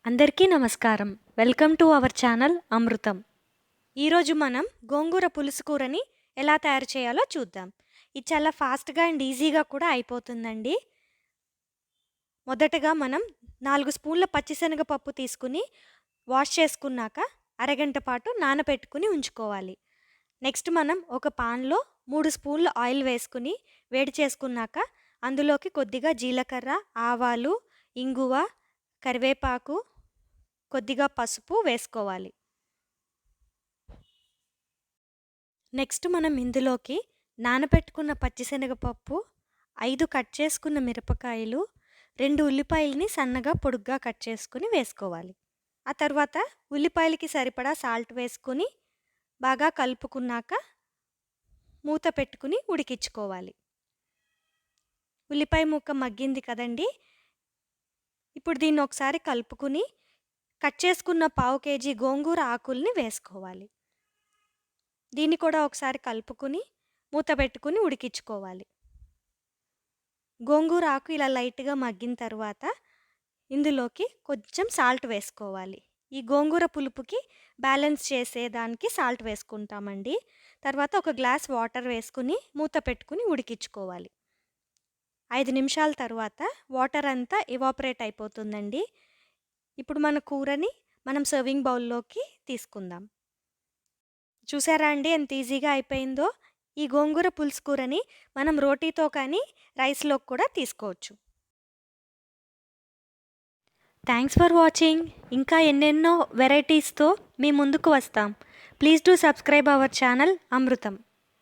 అందరికీ నమస్కారం. Welcome to our channel అమృతం. ఈరోజు మనం గోంగూర పులుసు కూరని ఎలా తయారు చేయాలో చూద్దాం. ఇది చాలా ఫాస్ట్‌గా అండ్ ఈజీగా కూడా అయిపోతుందండి. మొదటగా మనం 4 స్పూన్ల పచ్చిశనగపప్పు తీసుకుని వాష్ చేసుకున్నాక అరగంట పాటు నానబెట్టుకుని ఉంచుకోవాలి. నెక్స్ట్ మనం ఒక పాన్‌లో 3 స్పూన్ల ఆయిల్ వేసుకుని వేడి చేసుకున్నాక అందులోకి కొద్దిగా జీలకర్ర, ఆవాలు, ఇంగువ, కరివేపాకు, కొద్దిగా పసుపు వేసుకోవాలి. నెక్స్ట్ మనం ఇందులోకి నానబెట్టుకున్న పచ్చిశనగపప్పు, 5 కట్ చేసుకున్న మిరపకాయలు, 2 ఉల్లిపాయలని సన్నగా పొడుగ్గా కట్ చేసుకుని వేసుకోవాలి. ఆ తర్వాత ఉల్లిపాయలకి సరిపడా సాల్ట్ వేసుకుని బాగా కలుపుకున్నాక మూత పెట్టుకుని ఉడికించుకోవాలి. ఉల్లిపాయ ముక్క మగ్గింది కదండి. ఇప్పుడు దీన్ని ఒకసారి కలుపుకుని కట్ చేసుకున్న పావు కేజీ గోంగూర ఆకుల్ని వేసుకోవాలి. దీన్ని కూడా ఒకసారి కలుపుకుని మూత పెట్టుకుని ఉడికించుకోవాలి. గోంగూర ఆకు ఇలా లైట్గా మగ్గిన తర్వాత ఇందులోకి కొంచెం సాల్ట్ వేసుకోవాలి. ఈ గోంగూర పులుపుకి బ్యాలెన్స్ చేసేదానికి సాల్ట్ వేసుకుంటామండి. తర్వాత ఒక గ్లాస్ వాటర్ వేసుకుని మూత పెట్టుకుని ఉడికించుకోవాలి. 5 నిమిషాల తర్వాత వాటర్ అంతా ఎవాపరేట్ అయిపోతుందండి. ఇప్పుడు మన కూరని మనం సర్వింగ్ బౌల్లోకి తీసుకుందాం. చూసారా అండి ఎంత ఈజీగా అయిపోయిందో. ఈ గోంగూర పులుసు కూరని మనం రోటీతో కానీ రైస్లోకి కూడా తీసుకోవచ్చు. Thanks for watching. ఇంకా ఎన్నెన్నో వెరైటీస్తో మీ ముందుకు వస్తాం. Please do subscribe our channel Amrutham.